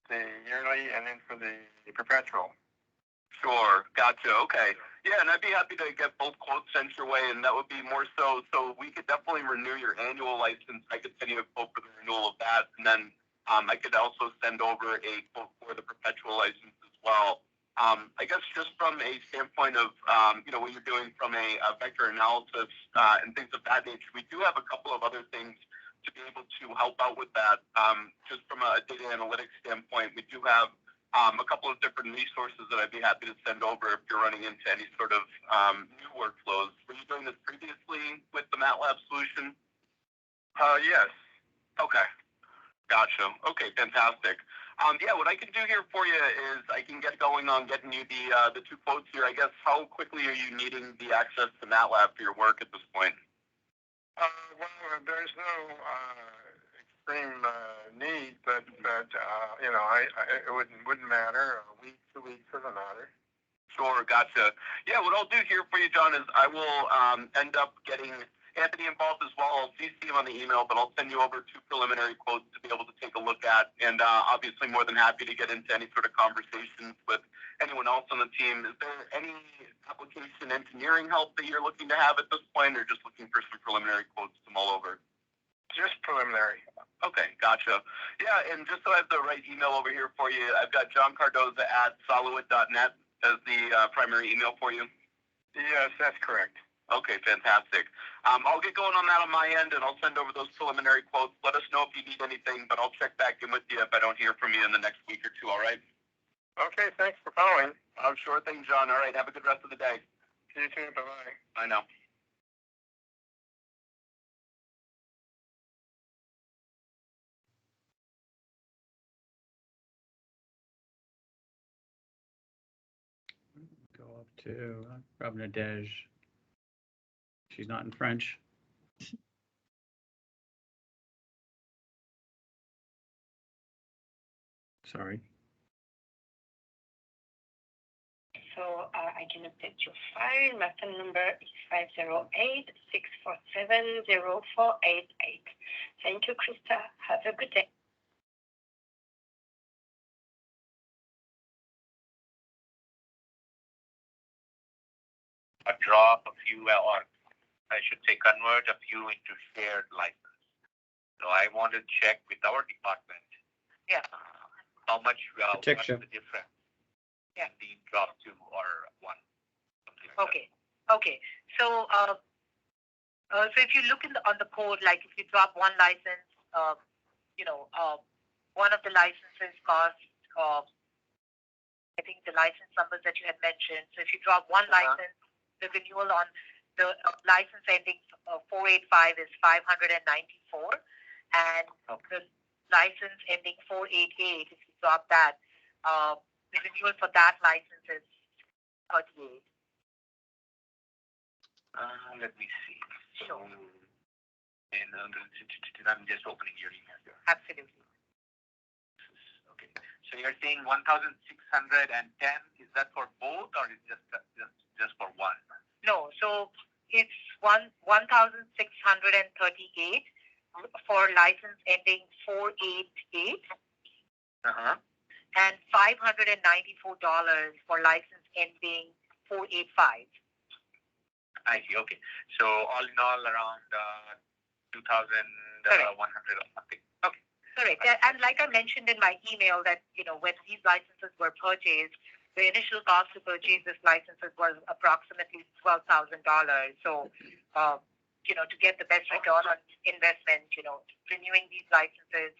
the yearly and then for the perpetual. Sure, gotcha. Okay. Yeah, and I'd be happy to get both quotes sent your way, and that would be more so we could definitely renew your annual license. I could send you a quote for the renewal of that, and then I could also send over a quote for the perpetual license as well. I guess just from a standpoint of what you're doing from a vector analysis and things of that nature, we do have a couple of other things to be able to help out with that. Just from a data analytics standpoint, we do have a couple of different resources that I'd be happy to send over if you're running into any sort of new workflows. Were you doing this previously with the MATLAB solution? Yes. Okay. Gotcha. Okay, fantastic. Yeah, what I can do here for you is I can get going on getting you the two quotes here. I guess how quickly are you needing the access to MATLAB for your work at this point? Well, there's no extreme need, but it wouldn't matter. A week, 2 weeks doesn't matter. Sure, gotcha. Yeah, what I'll do here for you, John, is I will end up getting Anthony involved as well. I'll CC him on the email, but I'll send you over two preliminary quotes to be able to take a look at, and obviously more than happy to get into any sort of conversations with anyone else on the team. Is there any application engineering help that you're looking to have at this point, or just looking for some preliminary quotes to mull over? Just preliminary. Okay, gotcha. Yeah, and just so I have the right email over here for you, I've got John Cardoza at solowit.net as the primary email for you. Yes, that's correct. Okay, fantastic. I'll get going on that on my end, and I'll send over those preliminary quotes. Let us know if you need anything, but I'll check back in with you if I don't hear from you in the next week or two, all right? Okay, thanks for calling. Sure thing, John. All right, have a good rest of the day. You too, bye-bye. Bye now. Go up to Rob Nadej. She's not in French. Sorry. So I can update your file. My phone number is 508-647-0488. Thank you, Krista. Have a good day. Drop a few, or I should say convert a few into shared license. So I want to check with our department. Yeah. How much, what's the difference? Yeah. In the drop 2 or 1. Okay. Okay. So, so if you look on the code, like if you drop one license, one of the licenses costs, I think the license numbers that you had mentioned. So if you drop one license, the renewal on the license ending 485 is $594, and the license ending 488, if you drop that, the renewal for that license is 38. Let me see. Sure. And I'm just opening your email here. Absolutely. Okay. So you're saying 1,610. Is that for both, or is it just for one? No. So it's 1,638 for license ending 488. And $594 for license ending 485. I see. Okay. So all in all, around 2,100 or something. Okay. Correct. And like I mentioned in my email that, when these licenses were purchased, the initial cost to purchase these licenses was approximately $12,000. So, to get the best return on investment, renewing these licenses,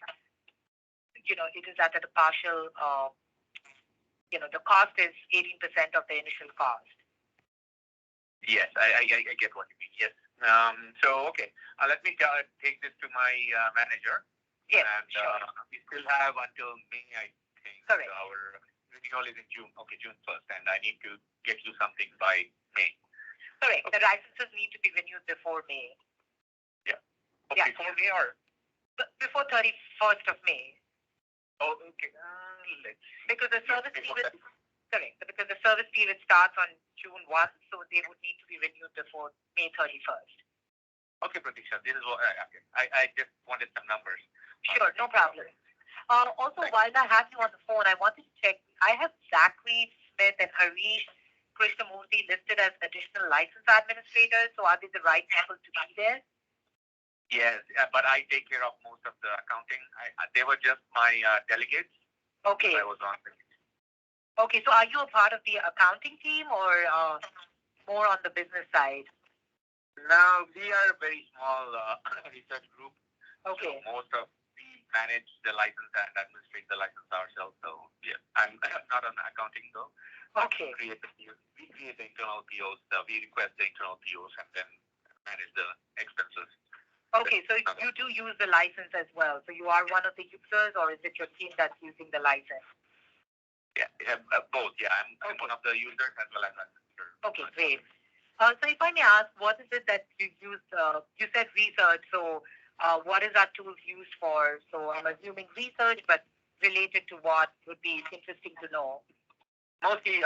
it is at a partial, the cost is 18% of the initial cost. Yes, I get what you mean. Yes. So, okay. Let me take this to my manager. Yes, and sure. We still have until May, I think. Correct. Our renewal is in June. Okay, June 1st, and I need to get you something by May. Correct. Okay. The licenses need to be renewed before May. Yeah. Okay, before May or? Before 31st of May. Oh, okay. Let's see. Because the service period, correct. Because the service period starts on June 1, so they would need to be renewed before May 31st. Okay, Pratisha, this is what I just wanted some numbers. Sure, no problem. Also, while I have you on the phone, I wanted to check. I have Zachary Smith and Harish Krishnamurthy listed as additional license administrators. So are they the right people to be there? Yes, but I take care of most of the accounting. They were just my delegates. Okay. I was on. Okay, so are you a part of the accounting team or more on the business side? Now we are a very small research group. Okay. So most of we manage the license and administrate the license ourselves. So yeah, I'm not on accounting though. Okay. We create the internal POs. We request the internal POs and then manage the expenses. Okay, so you do use the license as well. So you are one of the users, or is it your team that's using the license? Yeah, both. Yeah, I'm one of the users as well as administrator. Okay, great. So if I may ask, what is it that you use? You said research. So what is that tool used for? So I'm assuming research, but related to what would be interesting to know. Mostly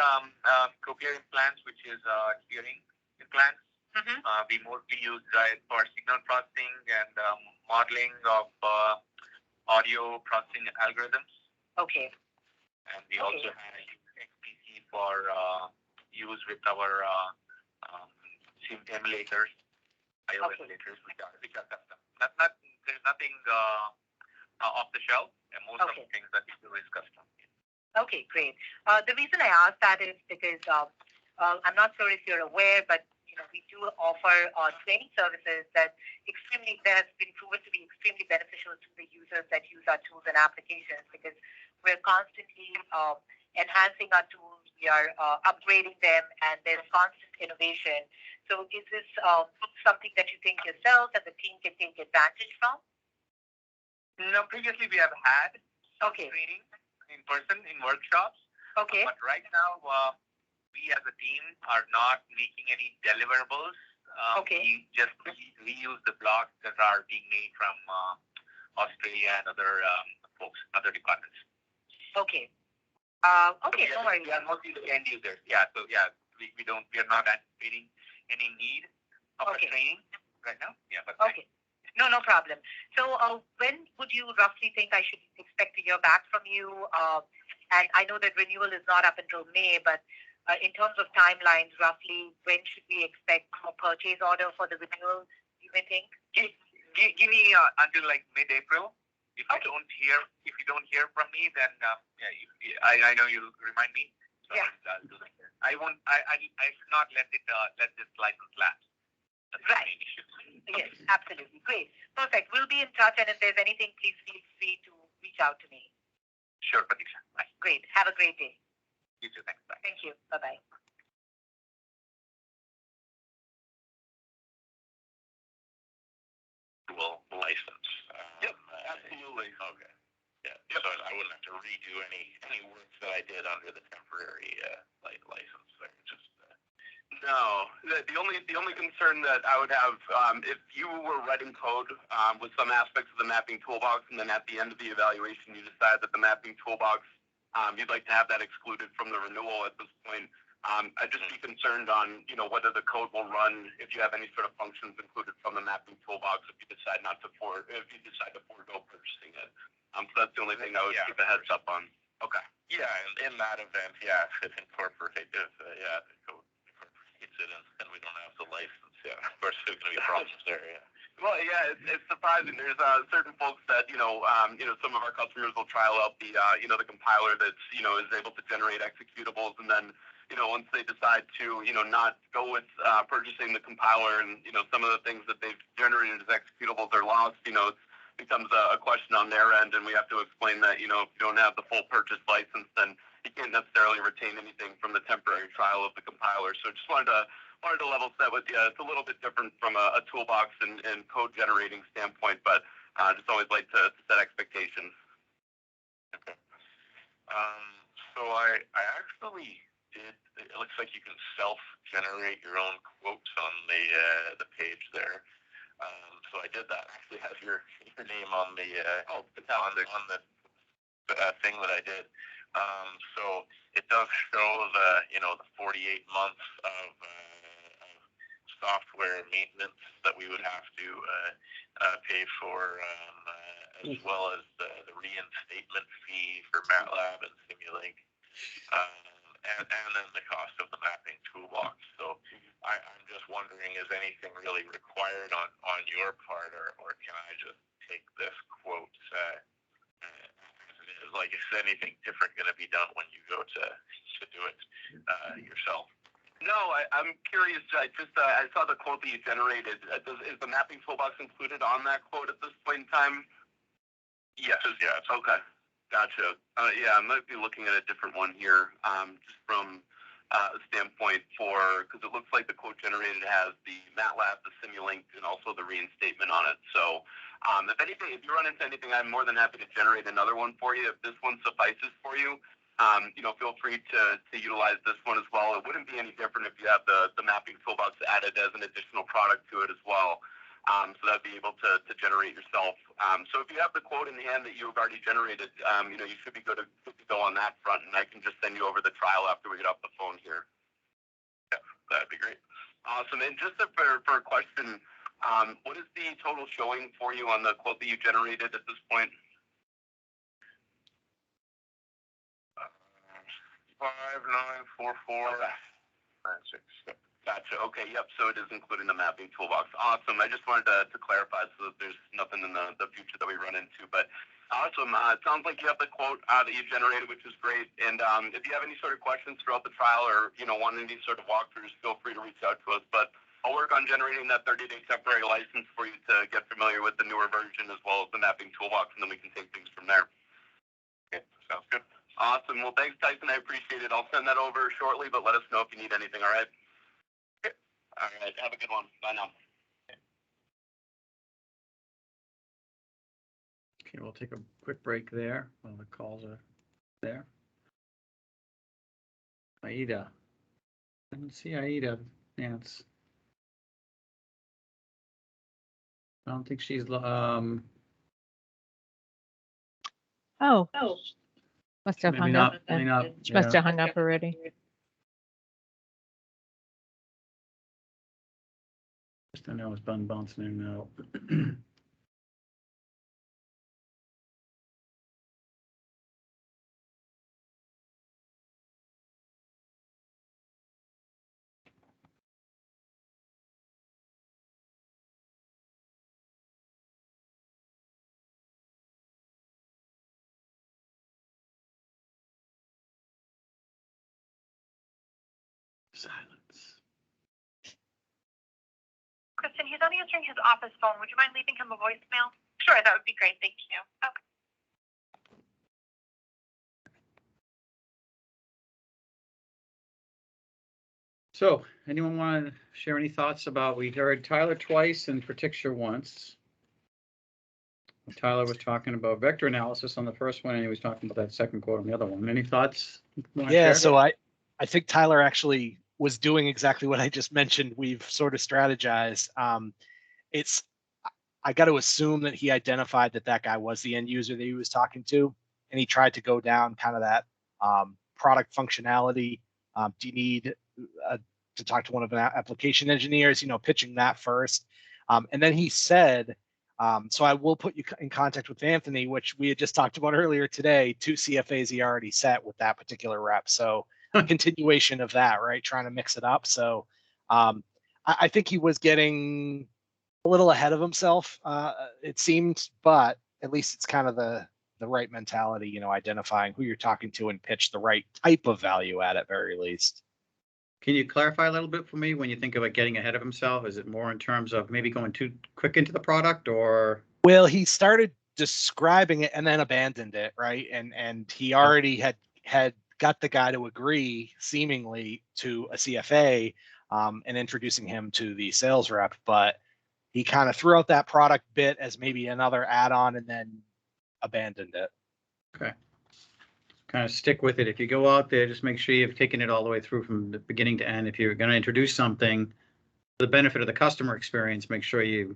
cochlear implants, which is hearing implants. Mm-hmm. We mostly use it for signal processing and modeling of audio processing algorithms. Okay. And we also have XPC for use with our SIM emulators, IO emulators, which are custom. There's nothing off the shelf, and most of the things that we do is custom. Okay, great. The reason I asked that is because I'm not sure if you're aware, but we do offer training services that has been proven to be extremely beneficial to the users that use our tools and applications, because we're constantly enhancing our tools, we are upgrading them, and there's constant innovation. So is this something that you think yourself and the team can take advantage from? No, previously we have had training in person in workshops. Okay. But right now, we as a team are not making any deliverables. We just reuse the blocks that are being made from Australia and other folks, other departments. Okay. Okay. So we are mostly the end users. Yeah. So yeah, we are not anticipating any need of a training right now. Yeah. But okay. No problem. So when would you roughly think I should expect to hear back from you? And I know that renewal is not up until May, but in terms of timelines, roughly, when should we expect a purchase order for the renewal, you may think? Give me until like mid-April. If you don't hear from me, then I know you'll remind me. So I'll do that. I should not let this license lapse. That's right. The main issue. Yes, absolutely. Great. Perfect. We'll be in touch, and if there's anything, please feel free to reach out to me. Sure, Pratisha. Bye. Great. Have a great day. You too. Thanks. Bye. Thank you. Bye-bye. License. Yep, absolutely. Okay. Yeah. Yep. So I wouldn't have to redo any work that I did under the temporary license. No. The only concern that I would have, if you were writing code with some aspects of the mapping toolbox, and then at the end of the evaluation you decide that the mapping toolbox, you'd like to have that excluded from the renewal at this point, I'd just be concerned on, whether the code will run if you have any sort of functions included from the mapping toolbox if you decide to forego purchasing it. So that's the only thing I would keep a heads up on. Okay. Yeah, in that event, if it incorporates, the code incorporates it, and we don't have the license, of course there's going to be problems there, Well, it's surprising. There's certain folks that some of our customers will trial out the the compiler that's is able to generate executables, and then once they decide to not go with purchasing the compiler, and some of the things that they've generated as executables are lost, it becomes a question on their end, and we have to explain that if you don't have the full purchase license, then you can't necessarily retain anything from the temporary trial of the compiler. So just wanted to level set with you. It's a little bit different from a toolbox and code generating standpoint, but just always like to set expectations. Okay. So I actually did. It looks like you can self-generate your own quotes on the page there. So I did that. I actually have your name on the thing that I did. So it does show the 48 months of software maintenance that we would have to pay for, as well as the reinstatement MATLAB and Simulink, and then the cost of the mapping toolbox. So I'm just wondering, is anything really required on your part, or can I just take this quote as it is? Like, is anything different going to be done when you go to do it yourself? No, I'm curious. I saw the quote that you generated. Is the mapping toolbox included on that quote at this point in time? Yes. Yeah. Okay. Gotcha. Yeah, I might be looking at a different one here, just from a standpoint because it looks like the quote generated has the MATLAB, the Simulink, and also the reinstatement on it. So if you run into anything, I'm more than happy to generate another one for you. If this one suffices for you, feel free to utilize this one as well. It wouldn't be any different if you have the mapping toolbox added as an additional product to it as well. So that'd be able to generate yourself. So if you have the quote in hand that you've already generated, you should be good to go on that front, and I can just send you over the trial after we get off the phone here. Yeah, that'd be great. Awesome. And just for a question, what is the total showing for you on the quote that you generated at this point? 5944 96. Gotcha. Okay. Yep. So it is including the mapping toolbox. Awesome. I just wanted to clarify so that there's nothing in the future that we run into. But awesome. It sounds like you have the quote that you generated, which is great. And if you have any sort of questions throughout the trial or want any sort of walkthroughs, feel free to reach out to us. But I'll work on generating that 30-day temporary license for you to get familiar with the newer version as well as the mapping toolbox, and then we can take things from there. Okay. Sounds good. Awesome. Well, thanks, Tyson. I appreciate it. I'll send that over shortly, but let us know if you need anything. All right. All right. Have a good one. Bye now. Okay, we'll take a quick break there while the calls are there. Aida. I didn't see Aida. Nance. I don't think she's Oh. Must have maybe hung not. up. Maybe not. She must have hung up already. Just I know it's been bouncing in and out. Silence. Kristen, he's not answering his office phone. Would you mind leaving him a voicemail? Sure, that would be great. Thank you. Okay. So, anyone want to share any thoughts about? We heard Tyler twice and Pratisha once. Tyler was talking about vector analysis on the first one, and he was talking about that second quote on the other one. Any thoughts? Yeah, so I think Tyler actually was doing exactly what I just mentioned. We've sort of strategized. I got to assume that he identified that guy was the end user that he was talking to, and he tried to go down kind of that product functionality. Do you need to talk to one of the application engineers? Pitching that first, and then he said, so I will put you in contact with Anthony, which we had just talked about earlier today. 2 CFAs he already set with that particular rep. So a continuation of that, right? Trying to mix it up. So I think he was getting a little ahead of himself, it seemed, but at least it's kind of the right mentality, identifying who you're talking to and pitch the right type of value at very least. Can you clarify a little bit for me when you think about getting ahead of himself? Is it more in terms of maybe going too quick into the product, or? Well, he started describing it and then abandoned it, right? And he already had got the guy to agree, seemingly, to a CFA, and introducing him to the sales rep, but he kind of threw out that product bit as maybe another add-on and then abandoned it. Okay. Kind of stick with it. If you go out there, just make sure you've taken it all the way through from the beginning to end. If you're going to introduce something for the benefit of the customer experience, make sure you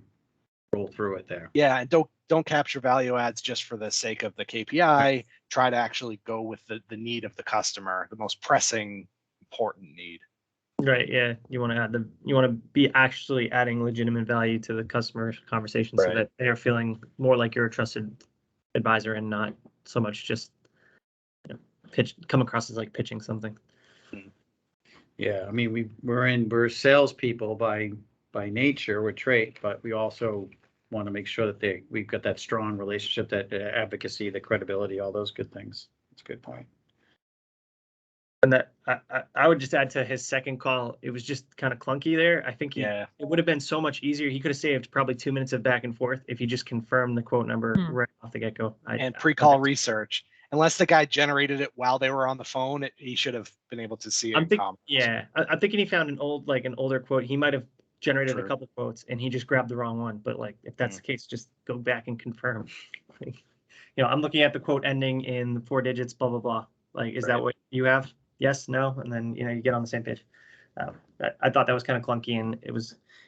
roll through it there. Yeah, and don't capture value adds just for the sake of the KPI. Try to actually go with the need of the customer, the most pressing, important need. Right. Yeah. You want to be actually adding legitimate value to the customer conversation, so that they're feeling more like you're a trusted advisor and not so much just come across as like pitching something. Yeah, I mean, we're salespeople by nature, we're trait, but we also want to make sure that we've got that strong relationship, that advocacy, the credibility, all those good things. That's a good point. And that I would just add to his second call, it was just kind of clunky there. I think it would have been so much easier. He could have saved probably 2 minutes of back and forth if he just confirmed the quote number right off the get-go. And pre-call research. Unless the guy generated it while they were on the phone, he should have been able to see it. I'm thinking he found an older quote. He might have generated a couple quotes and he just grabbed the wrong one. But like, if that's the case, just go back and confirm. I'm looking at the quote ending in 4 digits, blah, blah, blah. Like, is that what you have? Yes, no, and then you get on the same page. I thought that was kind of clunky, and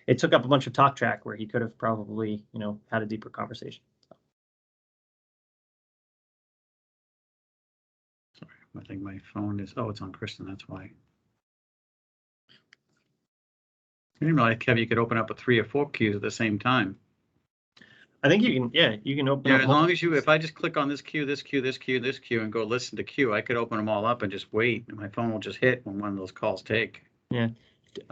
it took up a bunch of talk track where he could have probably had a deeper conversation. Sorry, I think my phone is. Oh, it's on Kristen. That's why. I didn't realize, Kev, you could open up 3 or 4 queues at the same time. I think you can. Yeah, you can open. Yeah, as long as if I just click on this queue, this queue, this queue, this queue, and go listen to queue, I could open them all up and just wait, and my phone will just hit when one of those calls take. Yeah.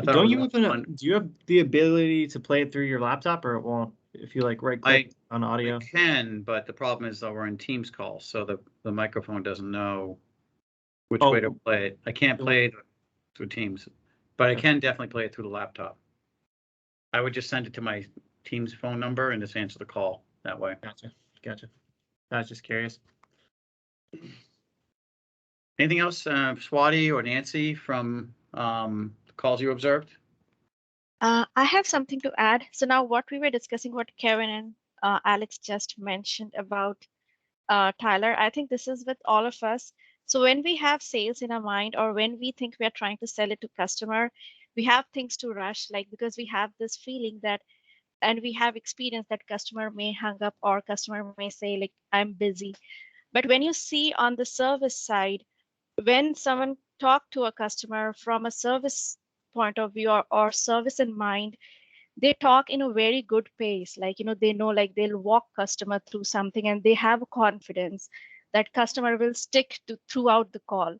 Do you have the ability to play it through your laptop, or it won't? If you like right click on audio, I can, but the problem is that we're in Teams calls, so the microphone doesn't know which way to play it. I can't play it through Teams, but I can definitely play it through the laptop. I would just send it to my Teams phone number and just answer the call that way. Gotcha. I was just curious. Anything else, Swati or Nancy, from the calls you observed? I have something to add. So now what we were discussing, what Kevin and Alex just mentioned about Tyler, I think this is with all of us. So when we have sales in our mind, or when we think we are trying to sell it to customer, we have things to rush, like because we have this feeling that, and we have experience that customer may hang up, or customer may say like, I'm busy. But when you see on the service side, when someone talk to a customer from a service point of view, or service in mind, they talk in a very good pace. Like, they know, like they'll walk customer through something, and they have confidence that customer will stick to throughout the call.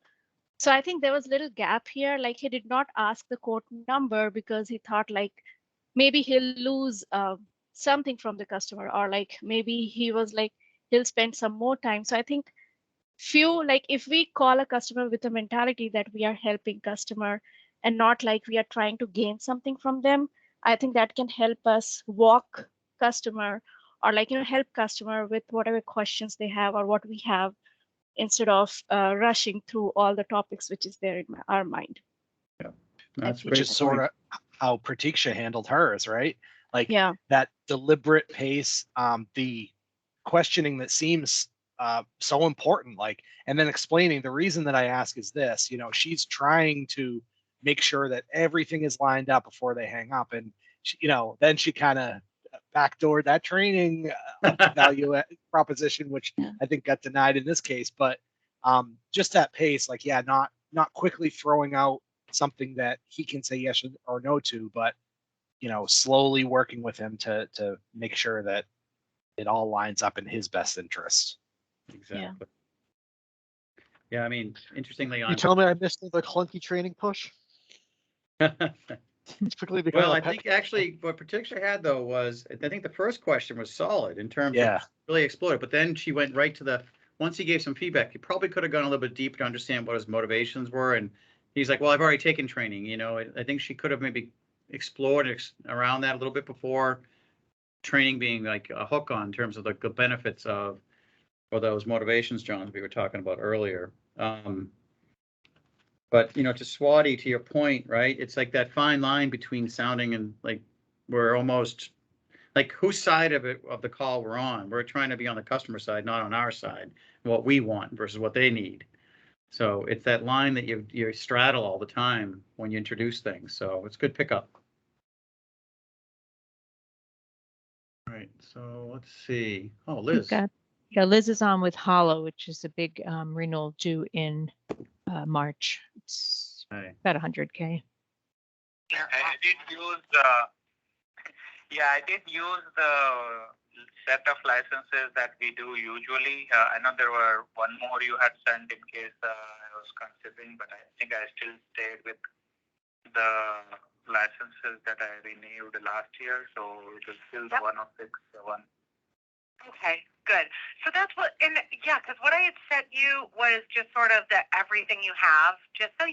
So I think there was a little gap here. Like, he did not ask the quote number because he thought like, maybe he'll lose something from the customer, or like maybe he was like, he'll spend some more time. So I think if we call a customer with a mentality that we are helping customer and not like we are trying to gain something from them, I think that can help us walk customer, or like, help customer with whatever questions they have or what we have, instead of rushing through all the topics which is there in our mind. Yeah, that's which is sort of how Pratiksha handled hers, right? Like that deliberate pace, the questioning that seems so important, like, and then explaining the reason that I ask is this, she's trying to make sure that everything is lined up before they hang up. And she, then she kind of backdoored that training value proposition, which I think got denied in this case. But just that pace, like, not quickly throwing out something that he can say yes or no to, but slowly working with him to make sure that it all lines up in his best interest. Exactly. Yeah, I mean, interestingly, you tell me I missed the clunky training push. Well, I think actually what Pratiksha had though was, I think the first question was solid in terms of really explored, but then she went right to once he gave some feedback, he probably could have gone a little bit deeper to understand what his motivations were. And he's like, well, I've already taken training. I think she could have maybe explored around that a little bit before training being like a hook on in terms of the benefits of, or those motivations, John, we were talking about earlier. But, to Swati, to your point, right, it's like that fine line between sounding and like, we're almost like, whose side of the call we're on. We're trying to be on the customer side, not on our side, what we want versus what they need. So it's that line that you straddle all the time when you introduce things. So it's good pickup. All right, so let's see. Oh, Liz. Liz is on with Hollow, which is a big renewal due in March. It's about 100K. I did use the set of licenses that we do usually. I know there were one more you had sent in case I was considering, but I think I still stayed with the licenses that I renewed last year, so it was still the 106 one. Okay, good. So that's what, and yeah, because what I had sent you was just sort of the everything you have, just so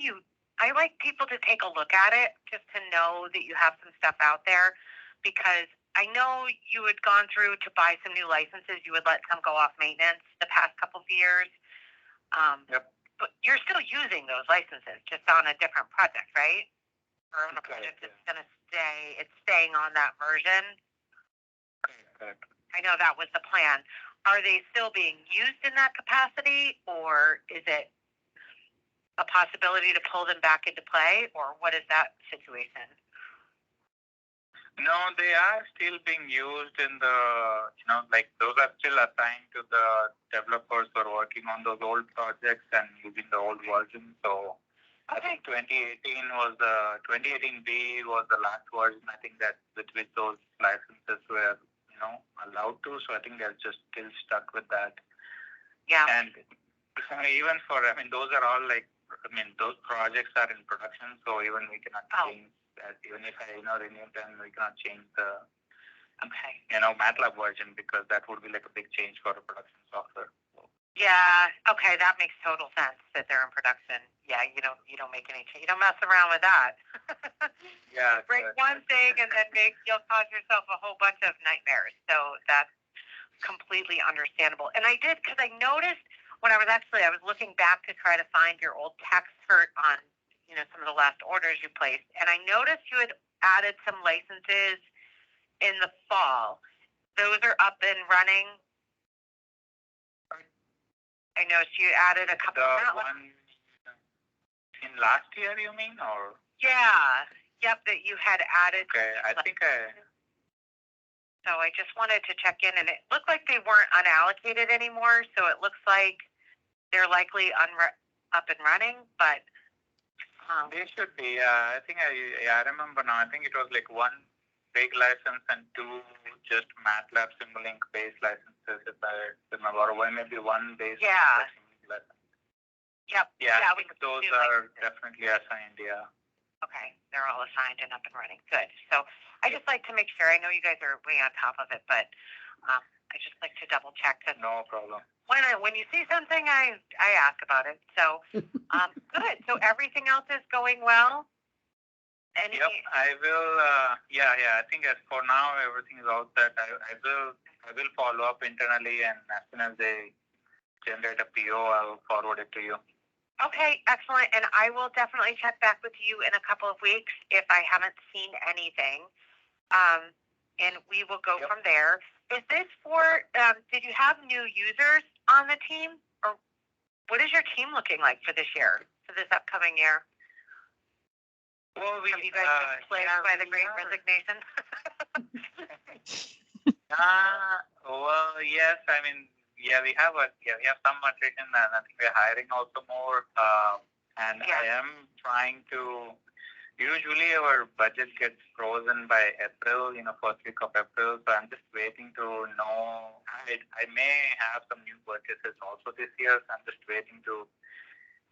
I like people to take a look at it, just to know that you have some stuff out there, because I know you had gone through to buy some new licenses. You would let some go off maintenance the past couple of years. Yep. But you're still using those licenses, just on a different project, right? Or on a project that's going to it's staying on that version. Correct. I know that was the plan. Are they still being used in that capacity, or is it a possibility to pull them back into play, or what is that situation? No, they are still being used in the, like those are still assigned to the developers who are working on those old projects and using the old version. So I think 2018B was the last version. I think that with which those licenses were, allowed to. So I think they're just still stuck with that. Yeah. And even those are all those projects are in production. So even we cannot change that. Even if I, renew them, we cannot change the, MATLAB version, because that would be like a big change for a production software. Yeah. Okay. That makes total sense that they're in production. Yeah. You don't make any change. You don't mess around with that. Yeah. Break one thing and then you'll cause yourself a whole bunch of nightmares. So that's completely understandable. And I did, because I noticed when I was looking back to try to find your old tax cert on, some of the last orders you placed. And I noticed you had added some licenses in the fall. Those are up and running. I noticed you added a couple of one in last year, you mean, or? Yeah. Yep, that you had added. Okay, I think So I just wanted to check in, and it looked like they weren't unallocated anymore, so it looks like they're likely up and running, but they should be. I think I remember now. I think it was like one big license and two just MATLAB Simulink based licenses, if I remember, or maybe one base. Yeah. License. Yep. Yeah, I think those are definitely assigned. Yeah. Okay, they're all assigned and up and running. Good. So I just like to make sure. I know you guys are way on top of it, but I just like to double check. No problem. When you see something, I ask about it. So good. So everything else is going well. Yep, I will. Yeah. I think as for now, everything is all set. I will follow up internally, and as soon as they generate a PO, I'll forward it to you. Okay, excellent. And I will definitely check back with you in a couple of weeks if I haven't seen anything. And we will go from there. Is this for, did you have new users on the team? Or what is your team looking like for this year, for this upcoming year? Well, have you guys been plagued by the Great Resignation? Well, yes. I mean, we have some attrition, and I think we're hiring also more. And I am trying to. Usually, our budget gets frozen by April, first week of April. So I'm just waiting to know. I may have some new purchases also this year. So I'm just waiting to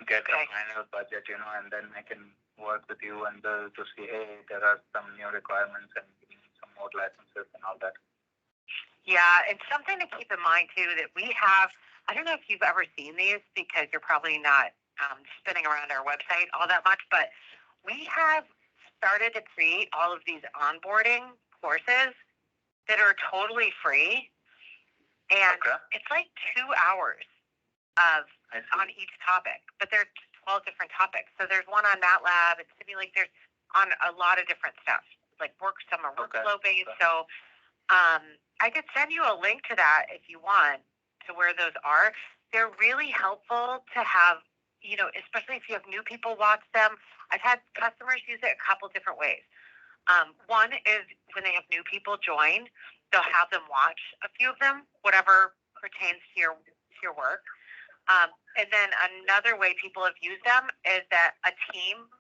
get a final budget, and then I can work with you and Bill to see, hey, there are some new requirements and we need some more licenses and all that. Yeah, and something to keep in mind too that we have. I don't know if you've ever seen these because you're probably not spinning around our website all that much, but we have started to create all of these onboarding courses that are totally free, and it's like 2 hours on each topic, but there's 12 different topics. So there's one on MATLAB and Simulink. There's on a lot of different stuff, like some are workflow based. So I could send you a link to that if you want, to where those are. They're really helpful to have, especially if you have new people watch them. I've had customers use it a couple different ways. One is when they have new people join, they'll have them watch a few of them, whatever pertains to your work. And then another way people have used them is that a team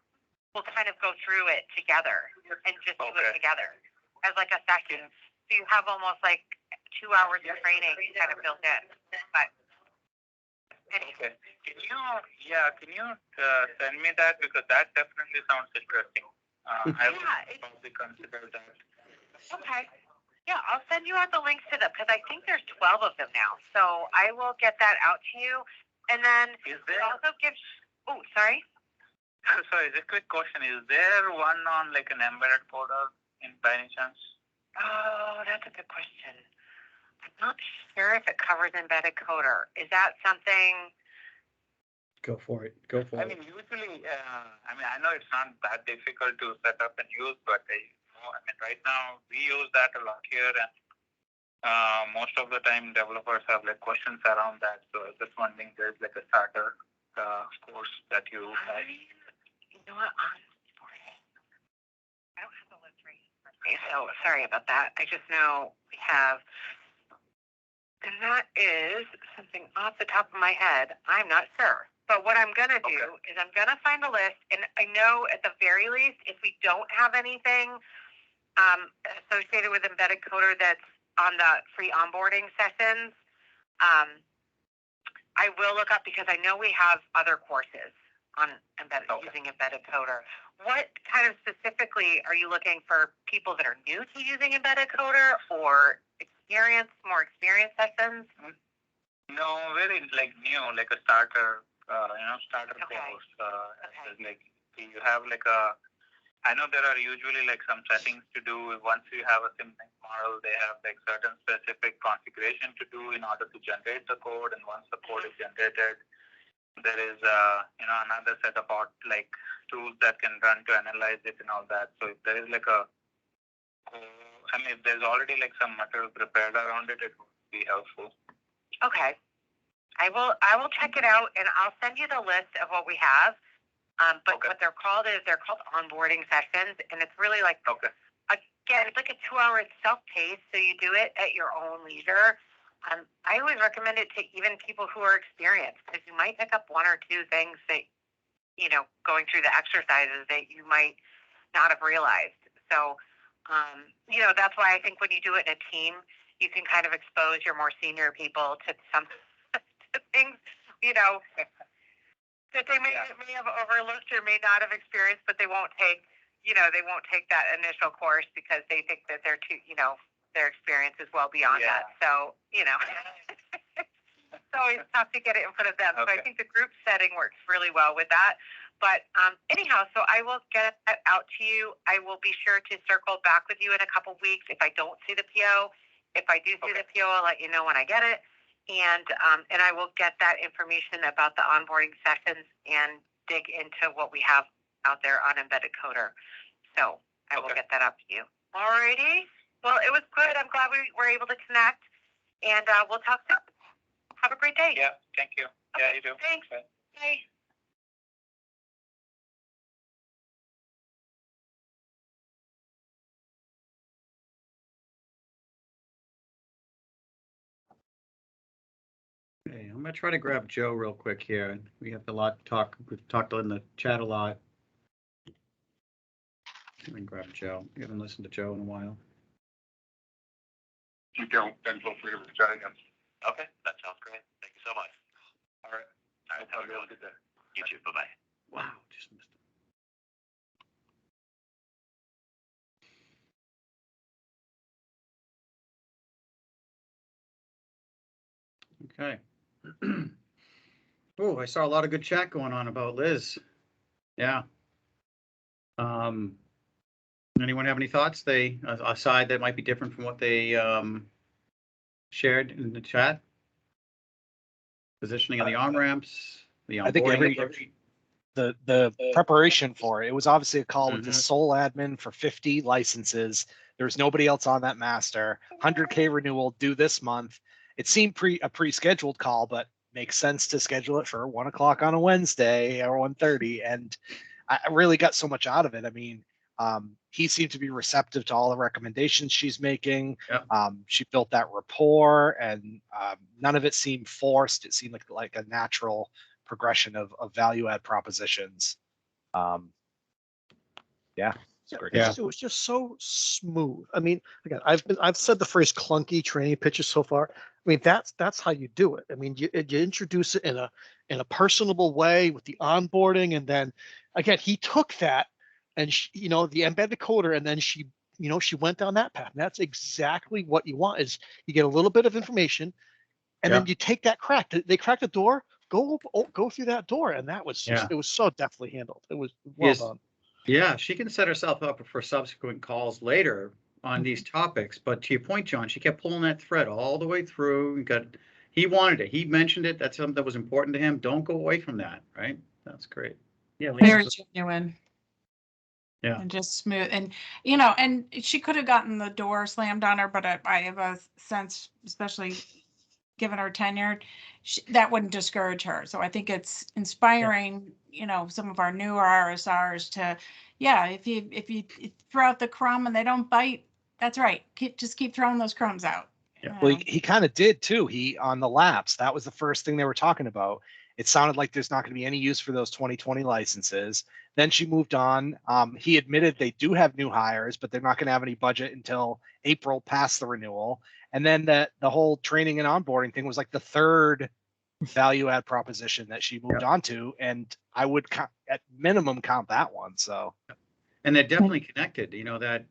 will kind of go through it together and just do it together as like a session. So you have almost like 2 hours of training kind of built in. But Okay. Can you send me that, because that definitely sounds interesting. I would probably consider that. okay. Yeah, I'll send you out the links to them because I think there's 12 of them now. So I will get that out to you. And then Is it there? also gives, oh, sorry. Sorry, just a quick question. Is there one on like an embedded coder by any chance? Oh, that's a good question. I'm not sure if it covers embedded coder. Is that something? Go for it. Go for I it. mean, usually, I know it's not that difficult to set up and use, but right now we use that a lot here, and most of the time developers have like questions around that. So I was just wondering, there's like a starter course that you have. You know what? I don't have the list right in front of me, so sorry about that. I just know we have, and that is something off the top of my head. I'm not sure. But what I'm going to do is I'm going to find a list, and I know at the very least, if we don't have anything associated with embedded coder that's on the free onboarding sessions, I will look up because I know we have other courses on using embedded coder. What kind of specifically are you looking for? People that are new to using embedded coder, or more experienced sessions? No, very like new, like a starter, starter Okay. course. Like you have like I know there are usually like some settings to do. Once you have a SymSync model, they have like certain specific configuration to do in order to generate the code. And once the code is generated, there is another set of like tools that can run to analyze it and all that. So if there is like if there's already like some material prepared around it, it would be helpful. Okay. I will check it out, and I'll send you the list of what we have. But what they're called onboarding sessions, and it's really like, again, it's like a 2-hour self-paced, so you do it at your own leisure. I always recommend it to even people who are experienced, because you might pick up one or two things that, going through the exercises that you might not have realized. So, that's why I think when you do it in a team, you can kind of expose your more senior people to some things, that they may have overlooked or may not have experienced, but they won't take that initial course because they think that they're too, their experience is well beyond that. So, it's always tough to get it in front of them. So I think the group setting works really well with that. But anyhow, so I will get that out to you. I will be sure to circle back with you in a couple weeks if I don't see the PO. If I do see the PO, I'll let you know when I get it. And I will get that information about the onboarding sessions and dig into what we have out there on embedded coder. So I will get that out to you. Alrighty. Well, it was good. I'm glad we were able to connect, and we'll talk soon. Have a great day. Yeah, thank you. Okay, Yeah, you too. Thanks. Bye. Bye. Okay, I'm gonna try to grab Joe real quick here. We have a lot to talk. We've talked in the chat a lot. Let me grab Joe. We haven't listened to Joe in a while. You don't, then feel free to reach out again. Okay, that sounds great. Thank you so much. All right. Have a really good day. You too. Bye-bye. Wow, just missed it. Okay. Oh, I saw a lot of good chat going on about Liz. Yeah. Anyone have any thoughts? Aside that might be different from what they shared in the chat? Positioning of the on-ramps, the I think onboarding. the preparation for it was obviously a call with the Mhm. sole admin for 50 licenses. There was nobody else on that master. 100K renewal due this month. It seemed a pre-scheduled call, but makes sense to schedule it for 1 o'clock on a Wednesday or 1:30. And I really got so much out of it. I mean, he seemed to be receptive to all the recommendations she's making. Yep. She built that rapport, and none of it seemed forced. It seemed like a natural progression of value add propositions. Yeah, It was just so smooth. I mean, again, I've said the phrase clunky training pitches so far. I mean, that's how you do it. I mean, you introduce it in a personable way with the onboarding, and then again, he took that and the embedded coder, and then she went down that path. And that's exactly what you want. Is you get a little bit of information, and then you take that crack. They crack the door. Go through that door, and that was just, it was so deftly handled. It was well done. Yeah, she can set herself up for subsequent calls later on these topics. But to your point, John, she kept pulling that thread all the way through. He wanted it. He mentioned it. That's something that was important to him. Don't go away from that, right? That's great. Yeah, Very genuine. Yeah. And just smooth. And, and she could have gotten the door slammed on her, but I have a sense, especially given her tenure, that wouldn't discourage her. So I think it's inspiring, some of our newer RSRs to, if you throw out the crumb and they don't bite, that's right. Just keep throwing those crumbs out. Yeah. Well, he kind of did too. He on the laps, that was the first thing they were talking about. It sounded like there's not going to be any use for those 2020 licenses. Then she moved on. He admitted they do have new hires, but they're not going to have any budget until April past the renewal. And then the whole training and onboarding thing was like the third value add proposition that she moved on to. And I would at minimum count that one. So, and they're definitely connected. That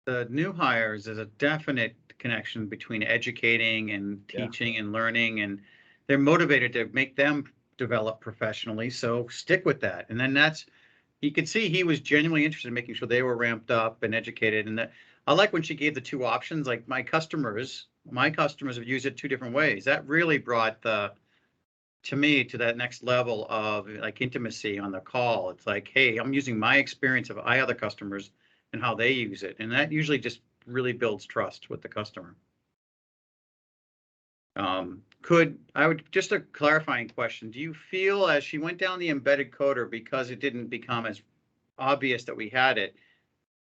the new hires is a definite connection between educating and teaching and learning, and they're motivated to make them develop professionally. So stick with that. And then you could see he was genuinely interested in making sure they were ramped up and educated. And I like when she gave the two options, like my customers have used it two different ways. That really brought to me to that next level of like intimacy on the call. It's like, hey, I'm using my experience of other customers and how they use it. And that usually just really builds trust with the customer. Just a clarifying question. Do you feel as she went down the embedded coder, because it didn't become as obvious that we had it,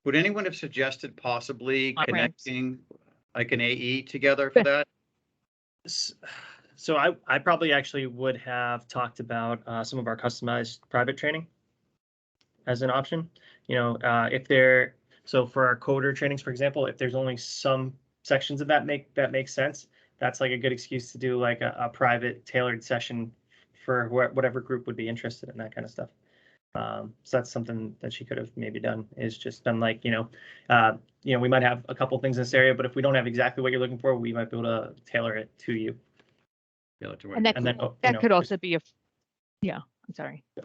would anyone have suggested possibly connecting like an AE together for that? So I probably actually would have talked about some of our customized private training as an option. So for our coder trainings, for example, if there's only some sections of that make sense, that's like a good excuse to do like a private tailored session for whatever group would be interested in that kind of stuff. So that's something that she could have maybe done, is just been like, we might have a couple things in this area, but if we don't have exactly what you're looking for, we might be able to tailor it to you. And that could also be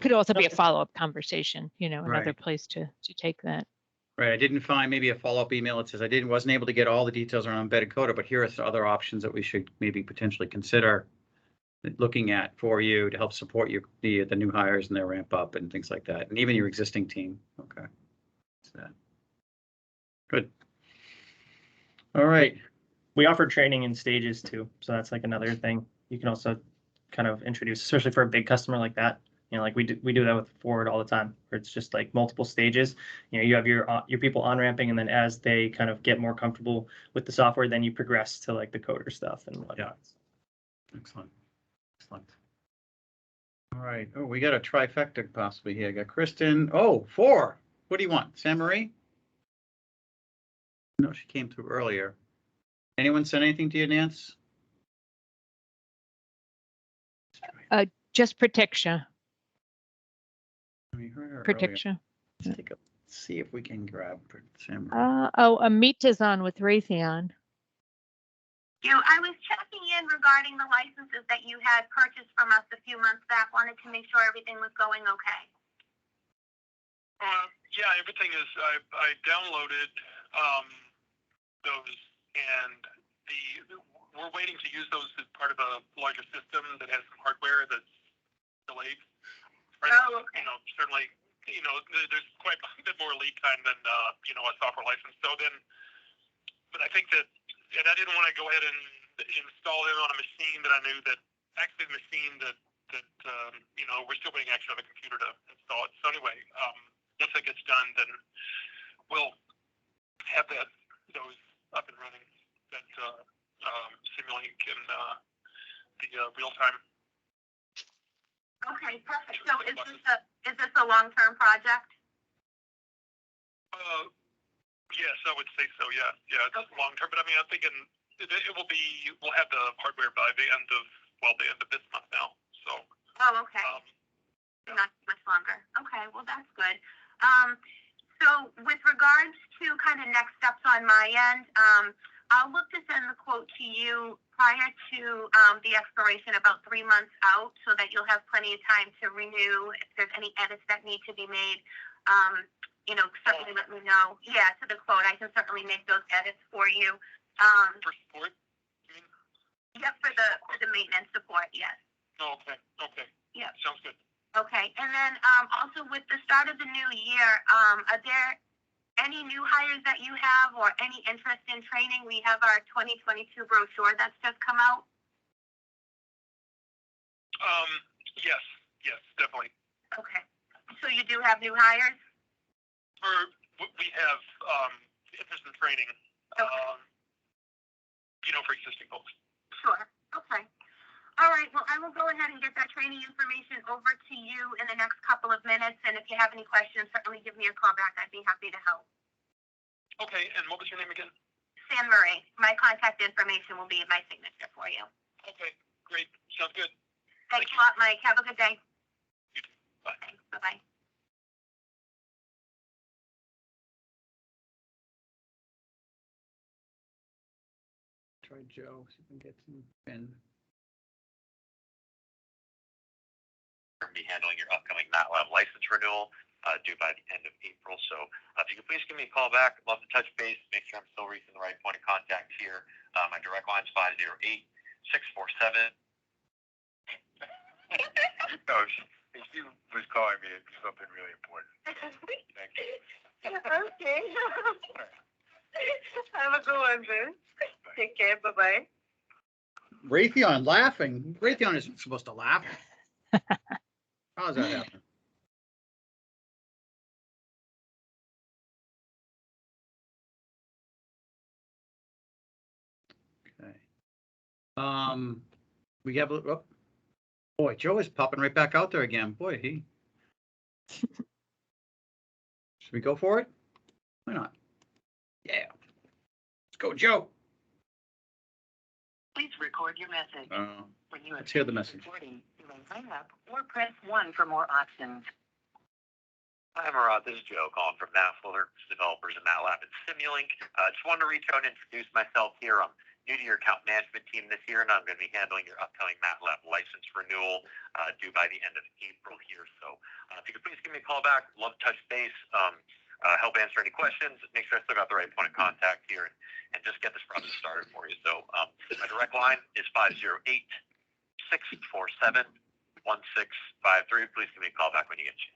could also be a follow-up conversation, another place to take that. Right. I didn't find maybe a follow-up email that says wasn't able to get all the details around embedded coder, but here are some other options that we should maybe potentially consider looking at for you to help support the new hires and their ramp up and things like that, and even your existing team. Okay. Good. All right. We offer training in stages too, so that's like another thing you can also kind of introduce, especially for a big customer like that. Like we do that with Ford all the time, where it's just like multiple stages. You have your people on ramping, and then as they kind of get more comfortable with the software, then you progress to like the coder stuff and whatnot. Yeah. Excellent. All right. Oh, we got a trifecta possibly here. I got Kristen. Oh, 4. What do you want? Sam Marie? No, she came through earlier. Anyone send anything to you, Nance? Just Pratiksha. We heard her Pratiksha. Let's see if we can grab Sam. Amit is on with Raytheon. I was checking in regarding the licenses that you had purchased from us a few months back. Wanted to make sure everything was going okay. Yeah, everything is. I downloaded those, and we're waiting to use those as part of a larger system that has some hardware that's delayed. Oh, okay. Certainly, there's quite a bit more lead time than a software license. But I think that, and I didn't want to go ahead and install it on a machine that I knew that actually the machine that we're still waiting actually on the computer to install it. So anyway, once that gets done, then we'll have those up and running. That Simulink and the real time. Okay, perfect. So is this a long-term project? Yes, I would say so. Yeah, it's long term, but I mean, I'm thinking we'll have the hardware by the end of this month now. So. Oh, okay. Not much longer. Okay, well, that's good. So with regards to kind of next steps on my end, I'll look to send the quote to you prior to the expiration, about 3 months out, so that you'll have plenty of time to renew. If there's any edits that need to be made, certainly let me know. Yeah, to the quote, I can certainly make those edits for you. For support? Yep, for the maintenance support, yes. Oh, okay. Yep. Sounds good. Okay, and then also with the start of the new year, are there any new hires that you have or any interest in training? We have our 2022 brochure that's just come out. Yes, definitely. Okay, so you do have new hires? We have interest in training, okay. For existing folks. Sure, okay. All right, well, I will go ahead and get that training information over to you in the next couple of minutes, and if you have any questions, certainly give me a call back. I'd be happy to help. Okay, and what was your name again? San Marie. My contact information will be in my signature for you. Okay, great. Sounds good. Thanks a lot, Mike. Have a good day. You too. Bye. Thanks. Bye-bye. Try Joe, see if we can get some Ben. Be handling your upcoming MATLAB license renewal due by the end of April. So if you could please give me a call back, love to touch base, make sure I'm still reaching the right point of contact here. My direct line is 508-647. No, she was calling me for something really important. Thank you. Okay. Have a good one, Ben. Take care. Bye-bye. Raytheon laughing. Raytheon isn't supposed to laugh. How does that happen? Okay. We have boy, Joe is popping right back out there again. Boy, should we go for it? Why not? Yeah. Let's go, Joe. Please record your message. When you Let's hear the message. Recording, you may hang up or press 1 for more options. Hi, Murat. This is Joe calling from MathAlerts developers in MATLAB and Simulink. Just wanted to reach out and introduce myself here. I'm new to your account management team this year, and I'm going to be handling your upcoming MATLAB license renewal due by the end of April here. So if you could please give me a call back, love to touch base, help answer any questions, make sure I still got the right point of contact here, and just get this process started for you. So my direct line is 508-647-1653. Please give me a call back when you get a chance.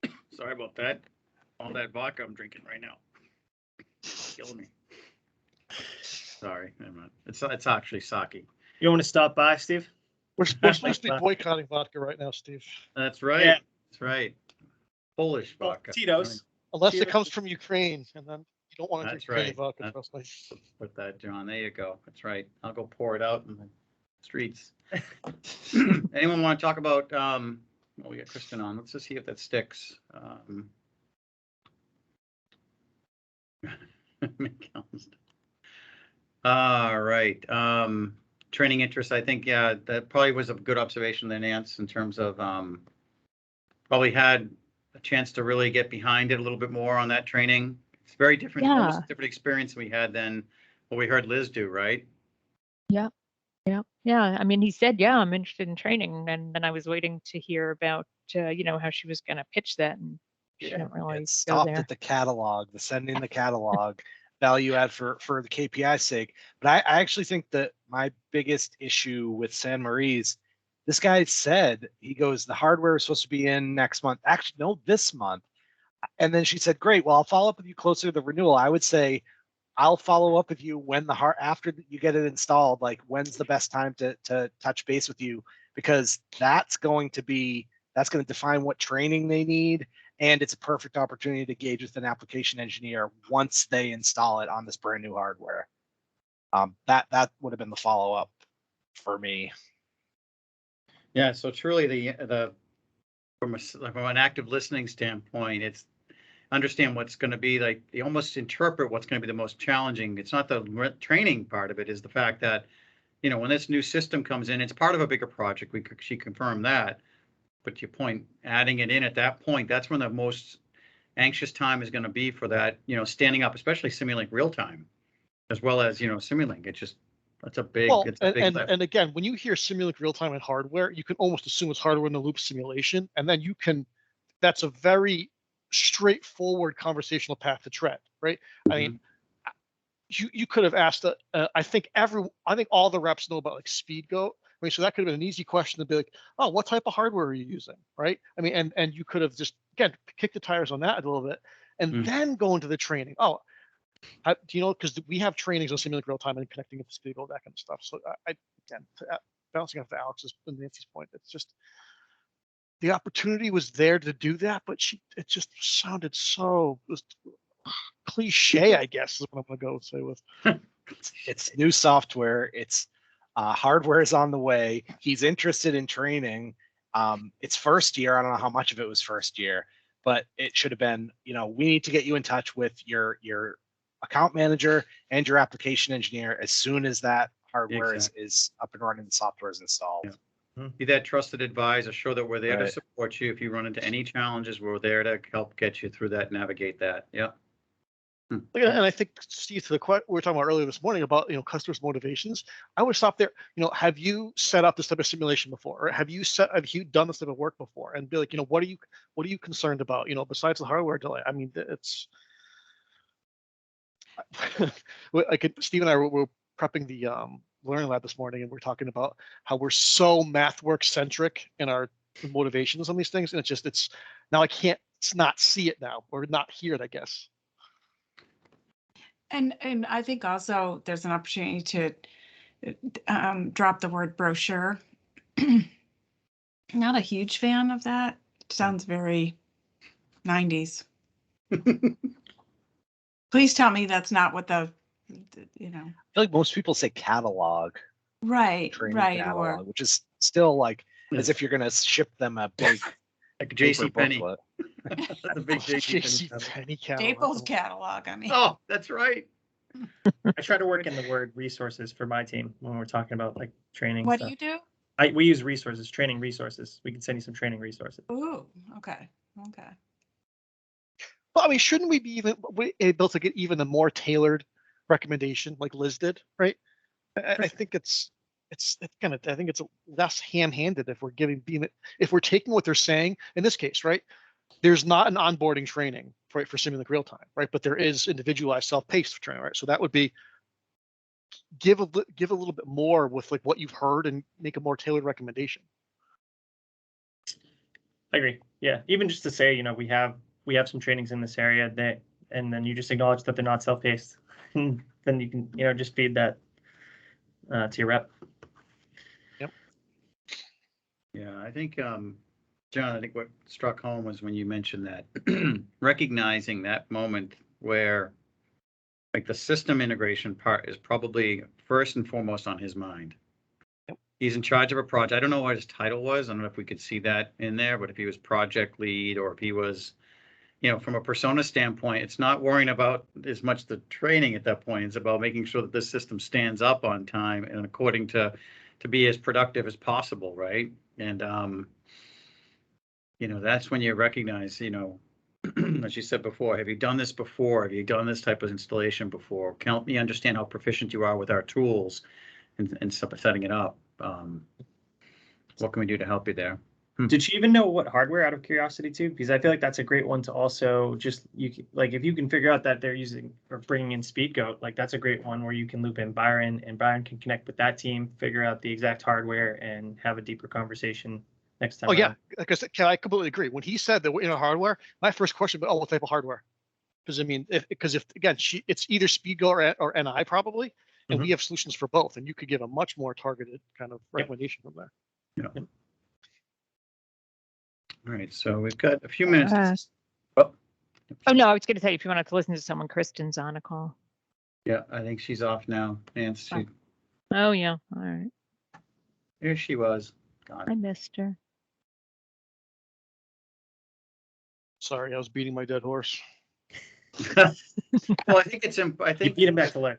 Thanks. Sorry about that. All that vodka I'm drinking right now. Killing me. Sorry. It's actually sake. You want to stop by, Steve? We're supposed to be boycotting vodka right now, Steve. That's right. Yeah. That's right. Polish vodka. Tito's. Unless it comes from Ukraine, and then you don't want to drink That's right. Ukrainian vodka, trust me. Put that, John. There you go. That's right. I'll go pour it out in the streets. Anyone want to talk about, well, we got Kristen on. Let's just see if that sticks. All right. Training interest, I think, yeah, that probably was a good observation there, Nance, in terms of probably had a chance to really get behind it a little bit more on that training. It's very different, almost a different experience we had than what we heard Liz do, right? Yeah. I mean, he said, yeah, I'm interested in training. And then I was waiting to hear about, how she was going to pitch that. And she didn't really It stopped go there. at the catalog, the sending the catalog, value add for the KPI sake. But I actually think that my biggest issue with San Marie's, this guy said, he goes, the hardware is supposed to be in next month. Actually, no, this month. And then she said, great, well, I'll follow up with you closer to the renewal. I would say, I'll follow up with you when after you get it installed, like when's the best time to touch base with you, because that's going to define what training they need. And it's a perfect opportunity to engage with an application engineer once they install it on this brand new hardware. That would have been the follow up for me. Yeah, so truly from an active listening standpoint, it's understand what's going to be like, you almost interpret what's going to be the most challenging. It's not the training part of it, is the fact that, when this new system comes in, it's part of a bigger project. She confirmed that. But your point, adding it in at that point, that's when the most anxious time is going to be for that, standing up, especially Simulink real time, as well as, Simulink. That's a big, Well, it's a big lift. and again, when you hear Simulink real time and hardware, you can almost assume it's hardware in the loop simulation, and then that's a very straightforward conversational path to tread, right? I mean, you could have asked. I think all the reps know about like speed goat. I mean, so that could have been an easy question to be like, oh, what type of hardware are you using, right? I mean, and you could have just again kicked the tires on that a little bit, and then go into the training. Oh, do you know? Because we have trainings on Simulink real time and connecting with speed goat, that kind of stuff. So again, bouncing off to Alex's and Nancy's point, it's just the opportunity was there to do that, but it just sounded so cliche, I guess is what I'm gonna go say with. It's new software. It's hardware is on the way. He's interested in training. It's first year. I don't know how much of it was first year, but it should have been, we need to get you in touch with your account manager and your application engineer as soon as that hardware is up and running, the software is installed. Yeah. Be that trusted advisor, show that we're there to support you. If you run into any challenges, we're there to help get you through that, navigate that. Yeah. And I think, Steve, to the question we were talking about earlier this morning about customers' motivations, I would stop there. Have you set up this type of simulation before, or have you done this type of work before, and be like, what are you concerned about? Besides the hardware delay. I mean, it's Steve and I were prepping the learning lab this morning, and we're talking about how we're so MathWorks centric in our motivations on these things, and it's now I can't not see it now or not hear it, I guess. And I think also there's an opportunity to drop the word brochure. Not a huge fan of that. It sounds very 90s. Please tell me that's not what I feel like most people say catalog. Right, catalog, which is still like as if you're going to ship them a big like JCPenney. The big JCPenney catalog. Staples catalog. I mean. Oh, that's right. I try to work in the word resources for my team when we're talking about like training. What stuff. do you do? We use resources, training resources. We can send you some training resources. Ooh, okay. Well, I mean, shouldn't we be able to get even a more tailored recommendation like Liz did, right? I think it's less ham-handed if we're taking what they're saying in this case, right? There's not an onboarding training for Simulink real time, right? But there is individualized self-paced training, right? So that would be give a little bit more with like what you've heard and make a more tailored recommendation. I agree. Yeah, even just to say, we have some trainings in this area and then you just acknowledge that they're not self-paced. Then you can, just feed that to your rep. Yep. Yeah, I think, John, I think what struck home was when you mentioned that recognizing that moment where like the system integration part is probably first and foremost on his mind. Yep. He's in charge of a project. I don't know what his title was. I don't know if we could see that in there, but if he was project lead or if he was, from a persona standpoint, it's not worrying about as much the training at that point. It's about making sure that this system stands up on time and according to be as productive as possible, right? And that's when you recognize, as you said before, have you done this before? Have you done this type of installation before? Help me understand how proficient you are with our tools and setting it up. What can we do to help you there? Did she even know what hardware, out of curiosity, too? Because I feel like that's a great one to also just, if you can figure out that they're using or bringing in SpeedGoat, like that's a great one where you can loop in Byron and Byron can connect with that team, figure out the exact hardware and have a deeper conversation next time. Oh, yeah. Because I completely agree. When he said that we're hardware, my first question was, what type of hardware? Because I mean, if again, it's either SpeedGoat or NI probably, and we have solutions for both, and you could give a much more targeted kind of recommendation from there. Yeah. All right, so we've got a few minutes. Oh no, I was going to say if you wanted to listen to someone, Kristen's on a call. Yeah, I think she's off now. Nancy. Oh yeah, all right. There she was. Got I it. missed her. Sorry, I was beating my dead horse. Well, I think I You think beat him back to life.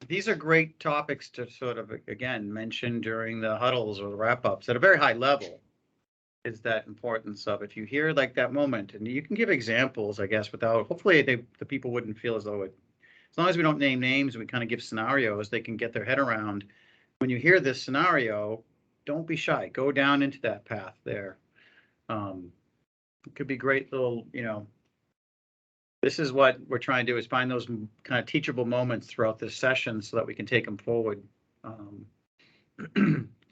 these are great topics to sort of, again, mention during the huddles or the wrap-ups at a very high level. Is that importance of if you hear like that moment, and you can give examples, I guess, without, hopefully the people wouldn't feel as though it, as long as we don't name names, we kind of give scenarios, they can get their head around. When you hear this scenario, don't be shy, go down into that path there. It could be great little, this is what we're trying to do, is find those kind of teachable moments throughout this session so that we can take them forward.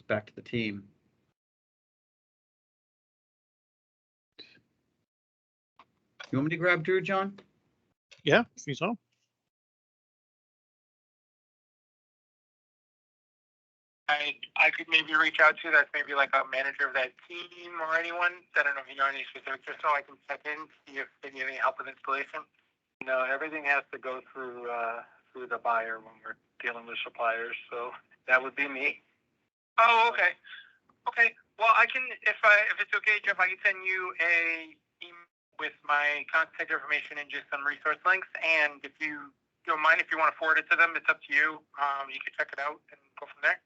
Back to the team. You want me to grab Drew, John? Yeah, if you so. I could maybe reach out to that's maybe like a manager of that team or anyone. I don't know if you know any specifics, just so I can check in, see if they need any help with installation. No, everything has to go through the buyer when we're dealing with suppliers. So that would be me. Oh, okay. Okay. Well, I can, if it's okay, Jeff, I can send you a email with my contact information and just some resource links. And if you don't mind, if you want to forward it to them, it's up to you. You can check it out and go from there.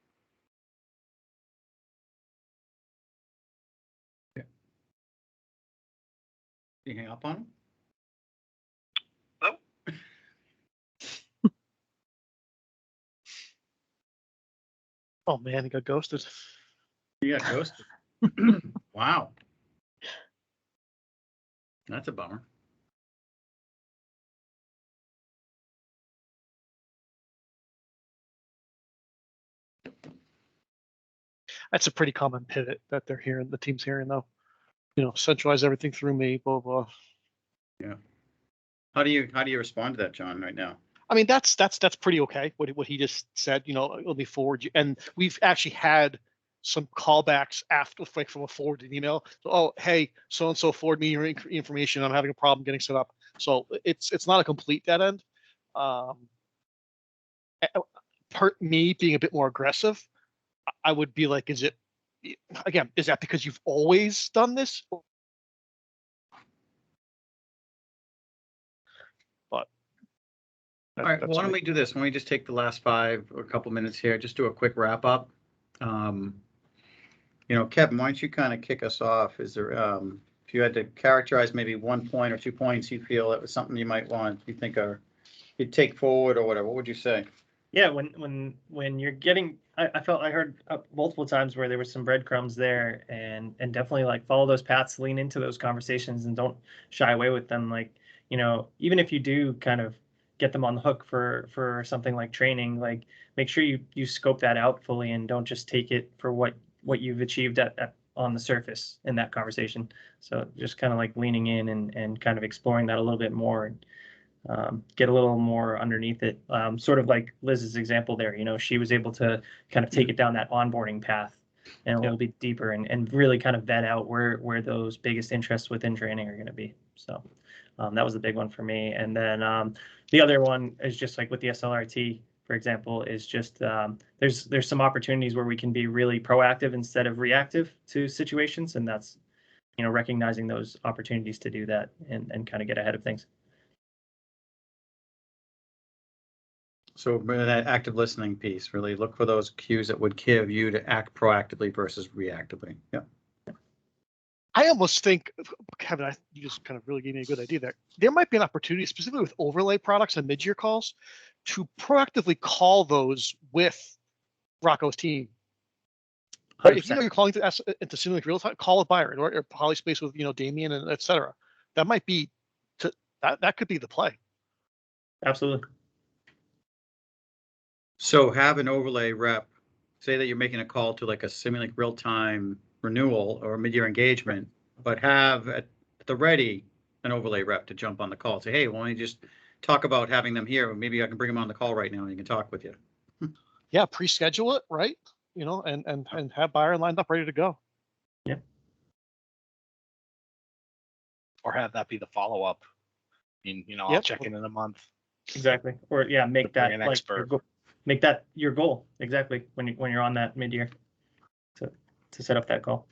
You hang up on him? Hello? Oh man, he got ghosted. You got ghosted. Wow. That's a bummer. That's a pretty common pivot that they're hearing, the team's hearing though. Centralize everything through me, blah, blah. Yeah. How do you respond to that, John, right now? I mean, that's pretty okay. What he just said, let me forward you. And we've actually had some callbacks after, like, from a forwarded email. So, oh, hey, so and so, forward me your information. I'm having a problem getting set up. So it's not a complete dead end. Me being a bit more aggressive, I would be like, is that because you've always done this? But all right, well, why don't we do this? Why don't we just take the last 5 or a couple minutes here, just do a quick wrap up. Kevin, why don't you kind of kick us off? Is there, if you had to characterize maybe 1 point or 2 points you feel that was something you might want, you think you'd take forward or whatever, what would you say? Yeah, when you're getting, I heard multiple times where there was some breadcrumbs there, and definitely like follow those paths, lean into those conversations, and don't shy away with them. Like, even if you do kind of get them on the hook for something like training, like make sure you scope that out fully and don't just take it for what you've achieved on the surface in that conversation. So just kind of like leaning in and kind of exploring that a little bit more. And, get a little more underneath it. Sort of like Liz's example there, she was able to kind of take it down that onboarding path and a little bit deeper and really kind of vet out where those biggest interests within training are going to be. So that was the big one for me. And then the other one is just like with the SLRT, for example, is just there's some opportunities where we can be really proactive instead of reactive to situations. And that's, recognizing those opportunities to do that and kind of get ahead of things. So that active listening piece, really look for those cues that would give you to act proactively versus reactively. Yeah. I almost think, Kevin, you just kind of really gave me a good idea there. There might be an opportunity, specifically with overlay products and mid-year calls, to proactively call those with Rocco's team. Right? If you're calling into Simulink real time, call with Byron or Polyspace with Damien and et cetera. That might be that could be the play. Absolutely. So have an overlay rep, say that you're making a call to like a Simulink real-time renewal or mid-year engagement, but have at the ready an overlay rep to jump on the call. Say, hey, why don't you just talk about having them here? Maybe I can bring them on the call right now and you can talk with you. Yeah, pre-schedule it, right? And have Byron lined up ready to go. Yeah. Or have that be the follow-up. I'll check in a month. Exactly. Or make that an expert. make that your goal. Exactly. When you're on that mid-year. So to set up that call.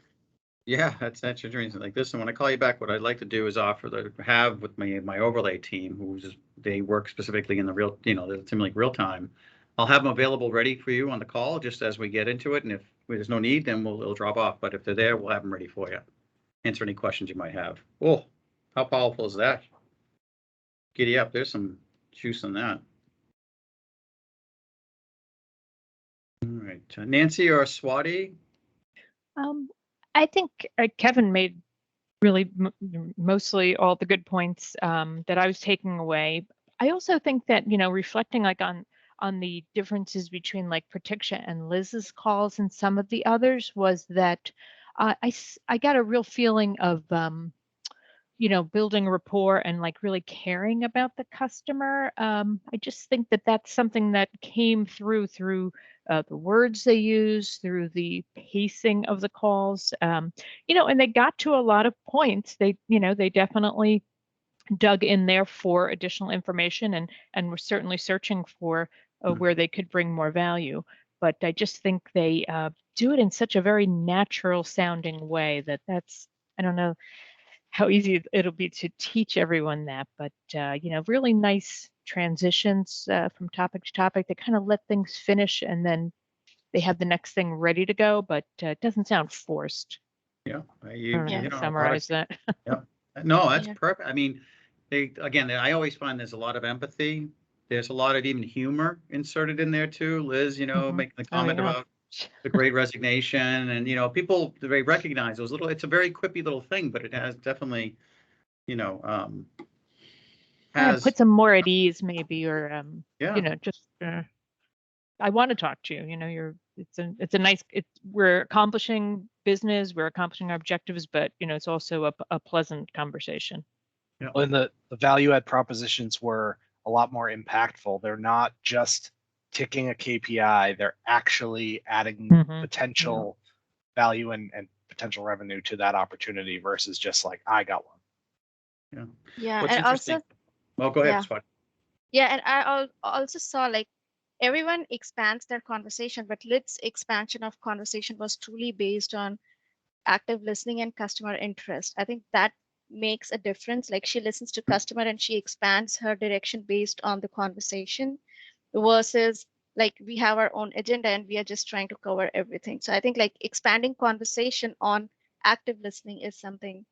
Yeah, that's your dreams. Like this, and when I call you back, what I'd like to do is have with my overlay team, they work specifically in the real, the Simulink real time. I'll have them available ready for you on the call just as we get into it, and if there's no need, then it'll drop off. But if they're there, we'll have them ready for you. Answer any questions you might have. Oh, how powerful is that? Giddy up! There's some juice in that. All right, Nancy or Swati? I think Kevin made really mostly all the good points that I was taking away. I also think that, reflecting like on the differences between like Pratisha and Liz's calls and some of the others was that I got a real feeling of, building rapport and like really caring about the customer. I just think that that's something that came through the words they use, through the pacing of the calls, and they got to a lot of points. They definitely dug in there for additional information and were certainly searching for where they could bring more value. But I just think they do it in such a very natural sounding way that's, I don't know how easy it'll be to teach everyone that, but really nice transitions from topic to topic. They kind of let things finish and then they have the next thing ready to go, but it doesn't sound forced. Yeah, I don't know how to summarize that. Yeah, no, that's Yeah. perfect. I mean, I always find there's a lot of empathy. There's a lot of even humor inserted in there too. Liz, making the comment about the Great Resignation, and people they recognize those little. It's a very quippy little thing, but it has definitely, Put some more at ease, maybe, or yeah, just I want to talk to you. It's a nice. We're accomplishing business, we're accomplishing our objectives, but it's also a pleasant conversation. Yeah. When the value add propositions were a lot more impactful, they're not just ticking a KPI, they're actually adding potential value and potential revenue to that opportunity versus just like, I got one. Yeah. Yeah, What's and interesting? also, Well, go ahead, yeah. Swati. yeah, and I also saw like everyone expands their conversation, but Lid's expansion of conversation was truly based on active listening and customer interest. I think that makes a difference. Like she listens to customer and she expands her direction based on the conversation versus like we have our own agenda and we are just trying to cover everything. So I think like expanding conversation on active listening is something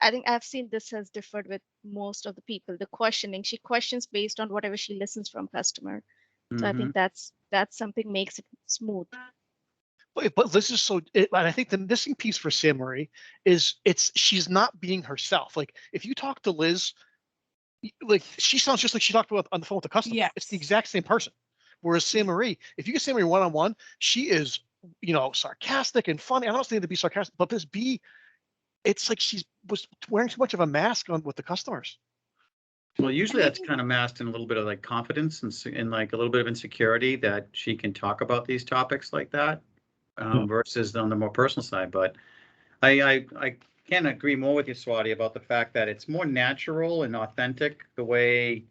I think I've seen this has differed with most of the people. The questioning, she questions based on whatever she listens from customer. So I think that's something makes it smooth. But Liz is and I think the missing piece for Sam Marie is she's not being herself. Like if you talk to Liz, like she sounds just like she talked about on the phone with the customer. Yes. It's the exact same person. Whereas Sam Marie, if you get Sam Marie one-on-one, she is, sarcastic and funny. I don't say to be sarcastic, but it's like was wearing too much of a mask on with the customers. Well, usually that's kind of masked in a little bit of like confidence and like a little bit of insecurity that she can talk about these topics like that versus on the more personal side. But I can't agree more with you, Swati, about the fact that it's more natural and authentic the way.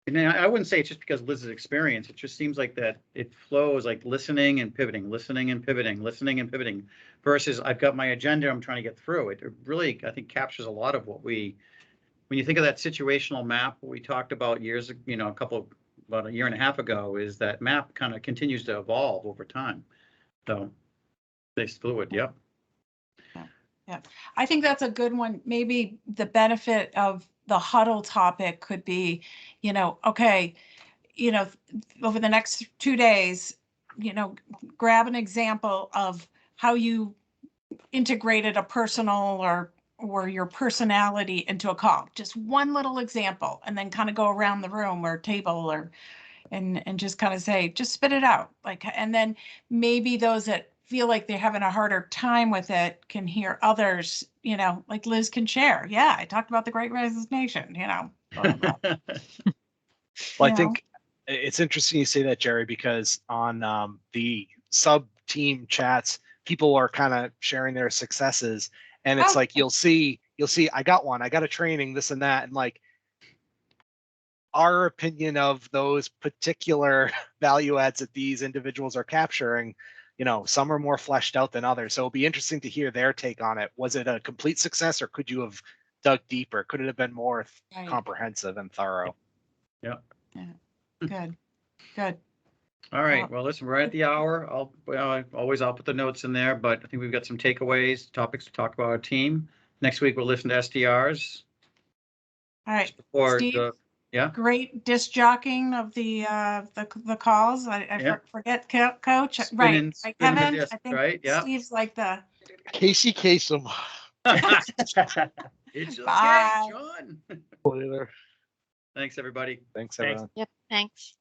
And I wouldn't say it's just because Liz's experience. It just seems like that it flows like listening and pivoting, listening and pivoting, listening and pivoting versus I've got my agenda I'm trying to get through. It really, I think, captures a lot of what when you think of that situational map we talked about about a year and a half ago, is that map kind of continues to evolve over time. So it's fluid. Yep. Yeah, I think that's a good one. Maybe the benefit of the huddle topic could be, okay, over the next 2 days, grab an example of how you integrated a personal or your personality into a call. Just one little example, and then kind of go around the room or table and just kind of say, just spit it out. And then maybe those that feel like they're having a harder time with it can hear others, like Liz can share. Yeah, I talked about the Great Resignation, blah, blah, blah. Well, I think it's interesting you say that, Jerry, because on the sub team chats, people are kind of sharing their successes, and it's like you'll see, I got one, I got a training, this and that, and like our opinion of those particular value adds that these individuals are capturing some are more fleshed out than others. So it'll be interesting to hear their take on it. Was it a complete success, or could you have dug deeper? Could it have been more Right. comprehensive and thorough? Yep. Good. Good. All right. Well, listen, we're at the hour. I'll put the notes in there, but I think we've got some takeaways, topics to talk about our team. Next week, we'll listen to SDRs. All right. Or Steve, yeah. great disc jockeying of the calls. I forget Coach. Spinning Kevin, the disc, I think right? Yeah. Steve's like the. Casey Kasem. It's Bye. okay, John. Later. Thanks, everybody. Thanks, Thanks. everyone. Yep, thanks.